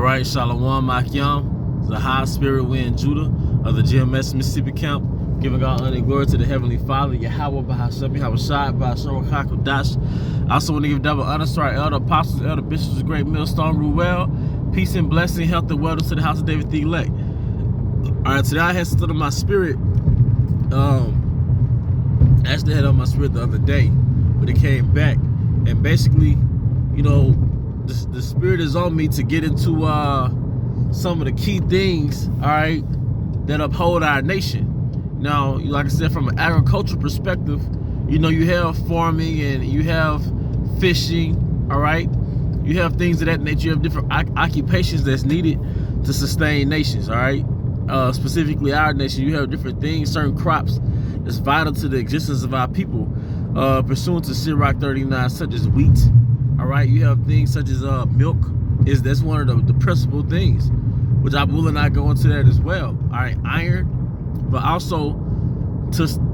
right, Shalom Makyam, the high spirit wind Judah of the GMS Mississippi camp, giving God honor and glory to the Heavenly Father, Yahweh Bahasham, Yahweh Shai, Bahasham Hakodash. I also want to give double honor to our elder apostles, elder bishops, great millstone, Ruel. Peace and blessing, health and wellness to the house of David the elect. All right, today I had stood on my spirit. Actually had on my spirit the other day, but it came back, and basically, you know, the spirit is on me to get into some of the key things, all right, that uphold our nation. Now, like I said, from an agricultural perspective, you know, you have farming and you have fishing, all right? You have things of that nature. You have different occupations that's needed to sustain nations, all right? Specifically our nation, you have different things, certain crops that's vital to the existence of our people, pursuant to Sirach 39, such as wheat, all right? You have things such as milk. That's one of the principal things, which I will not go into that as well, all right? Iron, but also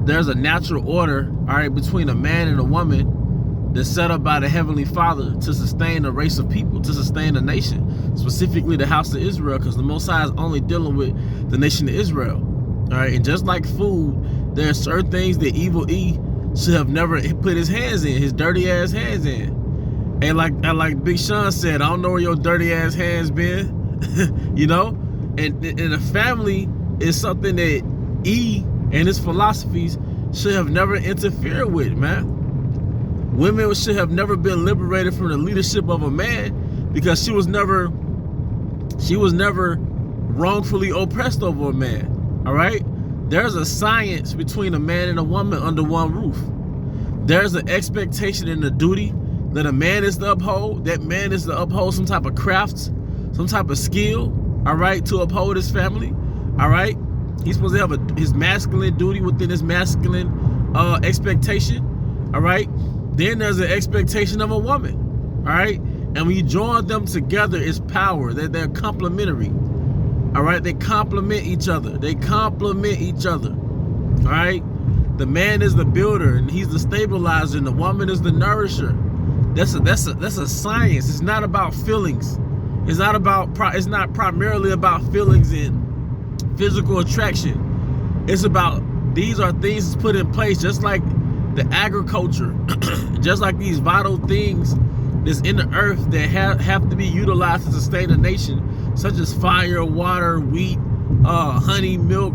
there's a natural order, all right, between a man and a woman that's set up by the Heavenly Father to sustain a race of people, to sustain a nation, specifically the house of Israel, because the Most High is only dealing with the nation of Israel, all right? And just like food, there are certain things that Evil E should have never put his hands in, his dirty ass hands in. And like Big Sean said, I don't know where your dirty ass hands been, you know? And a family is something that E and his philosophies should have never interfered with, man. Women should have never been liberated from the leadership of a man, because she was never wrongfully oppressed over a man, all right? There's a science between a man and a woman under one roof. There's an expectation and a duty that a man is to uphold. That man is to uphold some type of craft, some type of skill, all right, to uphold his family, all right? He's supposed to have his masculine duty within his masculine expectation, all right? Then there's an expectation of a woman, all right? And when you join them together, it's power. They're complementary, all right? They complement each other. They complement each other, all right? The man is the builder, and he's the stabilizer, and the woman is the nourisher. That's a science. It's not about feelings. It's not primarily about feelings and physical attraction. It's about, these are things put in place, just like the agriculture, just like these vital things that's in the earth that have to be utilized to sustain a nation, such as fire, water, wheat, honey, milk,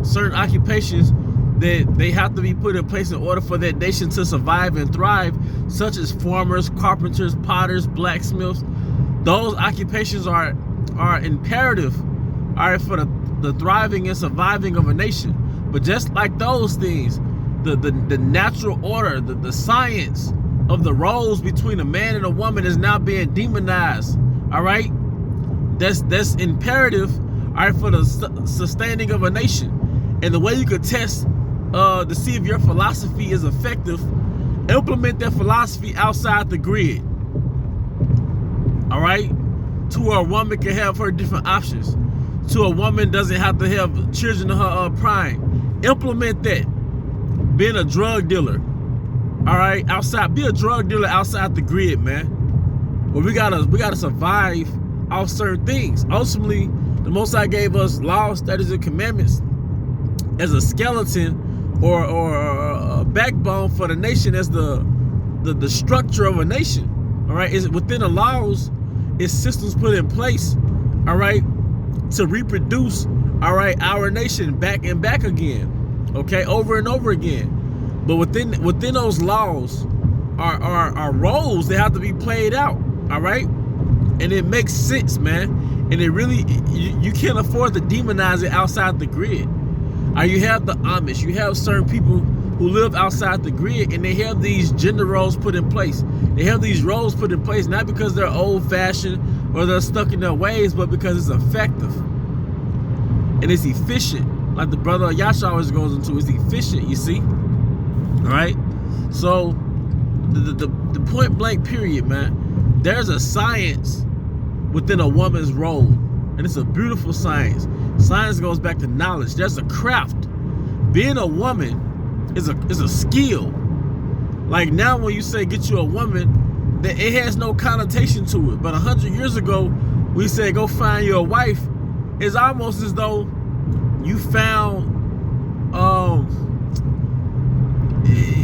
certain occupations that they have to be put in place in order for that nation to survive and thrive, such as farmers, carpenters, potters, blacksmiths. Those occupations are imperative, all right, for the thriving and surviving of a nation. But just like those things, the natural order, the science of the roles between a man and a woman is now being demonized, all right? That's imperative, all right, for the sustaining of a nation. And the way you could test to see if your philosophy is effective, implement that philosophy outside the grid, all right? To where a woman can have her different options. To a woman doesn't have to have children in her prime. Implement that. Being a drug dealer, all right, outside, be a drug dealer outside the grid, man. But we gotta survive off certain things. Ultimately, the Most High gave us laws, statutes, and commandments as a skeleton or a backbone for the nation, as the structure of a nation. All right, is within the laws, is systems put in place, all right, to reproduce, all right, our nation back and back again. Okay, over and over again. But within those laws are roles that have to be played out, all right? And it makes sense, man. And it really, you can't afford to demonize it outside the grid. You have the Amish, you have certain people who live outside the grid, and they have these gender roles put in place. They have these roles put in place not because they're old-fashioned or they're stuck in their ways, but because it's effective and it's efficient. Like the brother Yasha always goes into, is efficient, you see? All right? So, the point blank period, man, there's a science within a woman's role, and it's a beautiful science. Science goes back to knowledge. There's a craft. Being a woman is a skill. Like now when you say get you a woman, that it has no connotation to it. But 100 years ago, we said go find your wife, it's almost as though you found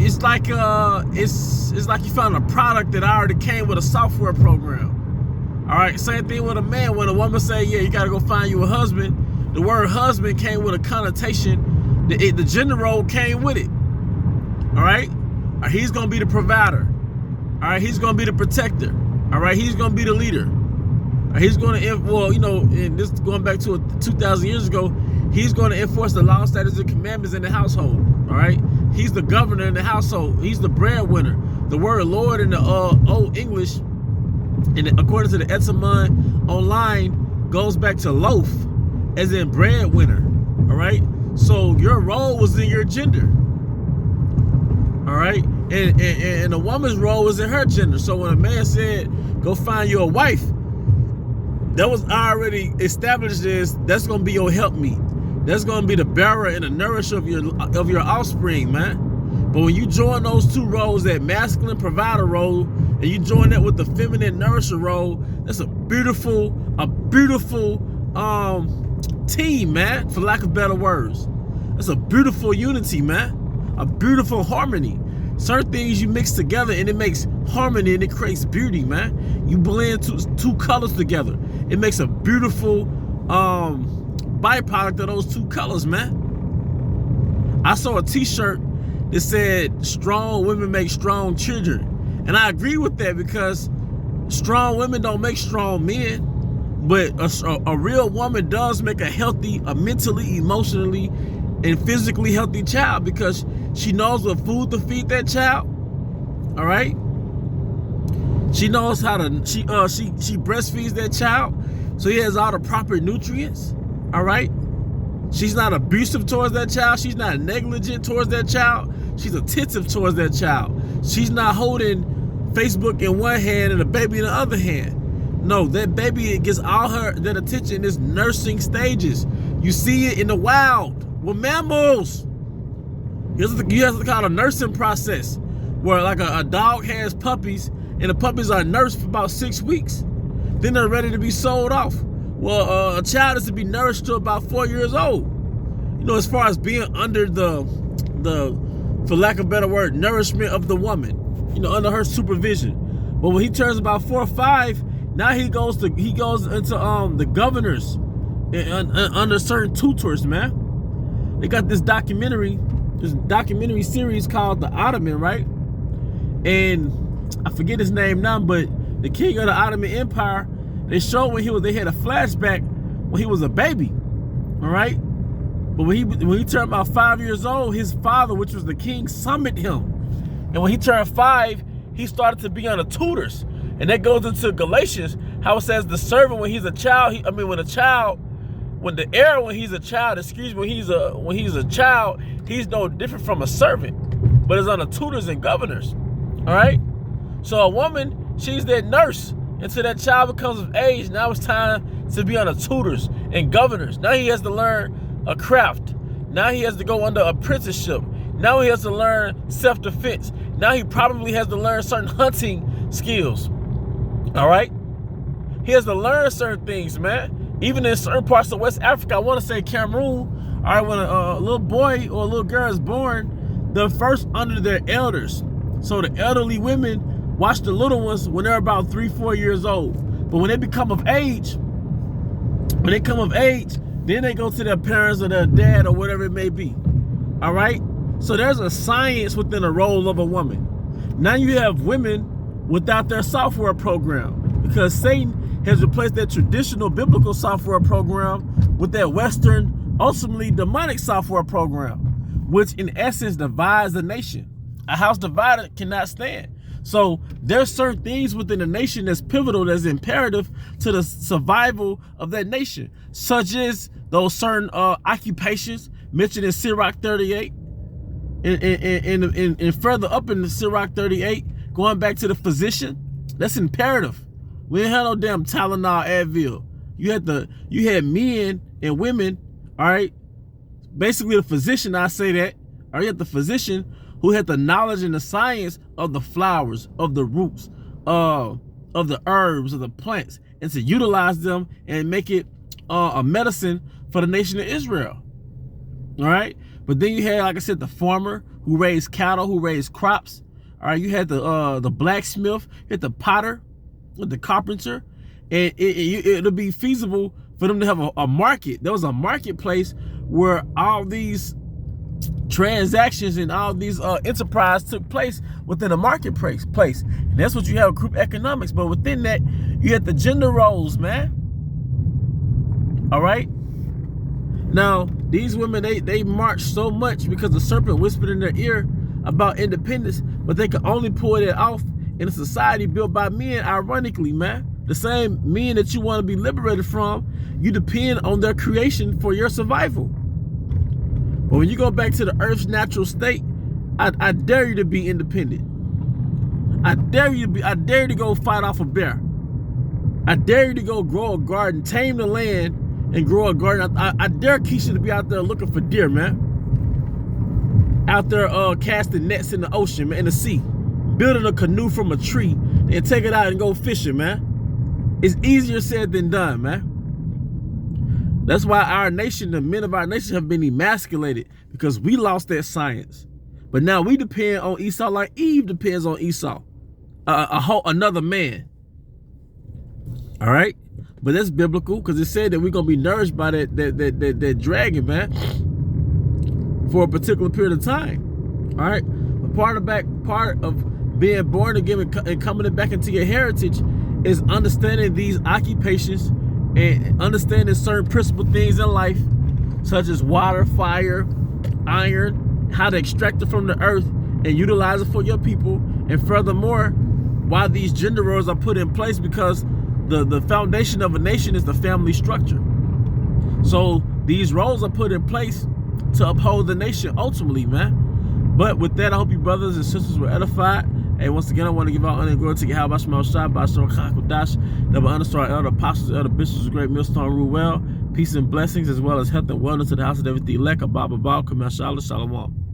it's like you found a product that already came with a software program. All right, same thing with a man. When a woman say, yeah, you gotta go find you a husband, the word husband came with a connotation. The gender role came with it. All right, he's gonna be the provider. All right, he's gonna be the protector. All right, he's gonna be the leader. He's gonna, well, you know, and this going back to 2,000 years ago, he's gonna enforce the law, statutes, and commandments in the household. All right, he's the governor in the household. He's the breadwinner. The word Lord in the Old English, and according to the Etymon online, goes back to loaf, as in breadwinner. All right, so your role was in your gender. All right, and a woman's role was in her gender. So when a man said, "Go find you a wife," that was already established as that's gonna be your helpmeet. That's gonna be the bearer and the nourisher of your offspring, man. But when you join those two roles, that masculine provider role, and you join that with the feminine nourisher role, that's a beautiful team, man, for lack of better words. That's a beautiful unity, man. A beautiful harmony. Certain things you mix together and it makes harmony and it creates beauty, man. You blend two colors together. It makes a beautiful byproduct of those two colors, man. I saw a t-shirt that said, "Strong women make strong children." And I agree with that, because strong women don't make strong men, but a real woman does make a mentally, emotionally, and physically healthy child, because she knows what food to feed that child. All right, she knows how to she breastfeeds that child, so he has all the proper nutrients. All right, she's not abusive towards that child. She's not negligent towards that child. She's attentive towards that child. She's not holding Facebook in one hand and a baby in the other hand. No, that baby gets all that attention in its nursing stages. You see it in the wild with mammals. You have to call it a nursing process, where like a dog has puppies, and the puppies are nursed for about 6 weeks. Then they're ready to be sold off. Well, a child is to be nourished to about 4 years old. You know, as far as being under the for lack of a better word, nourishment of the woman. You know, under her supervision. But when he turns about 4 or 5, now he goes into the governors and under certain tutors, man. They got this documentary series called The Ottoman, right? And I forget his name now, but the king of the Ottoman Empire, they showed they had a flashback when he was a baby, all right? But when he turned about 5 years old, his father, which was the king, summoned him. And when he turned 5, he started to be under tutors. And that goes into Galatians, how it says the servant when he's a child, when he's a child, he's no different from a servant, but is under tutors and governors. All right? So a woman, she's that nurse until that child becomes of age. Now it's time to be under tutors and governors. Now he has to learn a craft. Now he has to go under apprenticeship. Now he has to learn self-defense. Now he probably has to learn certain hunting skills. All right? He has to learn certain things, man. Even in certain parts of West Africa, I want to say Cameroon, all right, when a little boy or a little girl is born, they're first under their elders. So the elderly women watch the little ones when they're about 3, 4 years old. But when they become of age, then they go to their parents or their dad or whatever it may be. All right? So there's a science within the role of a woman. Now you have women without their software program, because Satan has replaced that traditional biblical software program with that Western, ultimately demonic software program, which in essence divides the nation. A house divided cannot stand. So there's certain things within the nation that's pivotal, that's imperative to the survival of that nation, such as those certain occupations mentioned in Sirach 38, and further up in the Sirach 38, going back to the physician. That's imperative. We didn't have no damn Tylenol, Advil. You had men and women, all right? Basically the physician, I say that, or you had the physician who had the knowledge and the science of the flowers, of the roots, of the herbs, of the plants. and to utilize them and make it a medicine for the nation of Israel. All right. But then you had, like I said, the farmer who raised cattle, who raised crops. All right. You had the blacksmith, you had the potter, the carpenter, and it'll be feasible for them to have a market. There was a marketplace where all these transactions and all these enterprise took place within a marketplace. And that's what you have with group economics. But within that, you had the gender roles, man. All right. Now, these women, they marched so much because the serpent whispered in their ear about independence, but they could only pull it off in a society built by men, ironically, man. The same men that you want to be liberated from, you depend on their creation for your survival. But when you go back to the earth's natural state, I dare you to be independent. I dare you to go fight off a bear. I dare you to go grow a garden, tame the land, and grow a garden. I dare Keisha to be out there looking for deer, man. Out there casting nets in the ocean, man, in the sea. Building a canoe from a tree and take it out and go fishing, man. It's easier said than done, man. That's why our nation, the men of our nation, have been emasculated, because we lost that science. But now we depend on Esau like Eve depends on Esau, another man. All right, but that's biblical, because it said that we're gonna be nourished by that dragon, man, for a particular period of time. All right, but part of being born again and coming back into your heritage is understanding these occupations and understanding certain principal things in life, such as water, fire, iron, how to extract it from the earth and utilize it for your people. And furthermore, why these gender roles are put in place, because the foundation of a nation is the family structure. So these roles are put in place to uphold the nation ultimately, man. But with that, I hope you brothers and sisters were edified. Hey, once again, I want to give out honor and glory to Yahweh Shema Shai, Bashar Kakodash, double underscore elder apostles, elder bishops, great millstone rule well, peace and blessings, as well as health and wellness to the house of everything elect, Abba Baal, Kamel Shalom.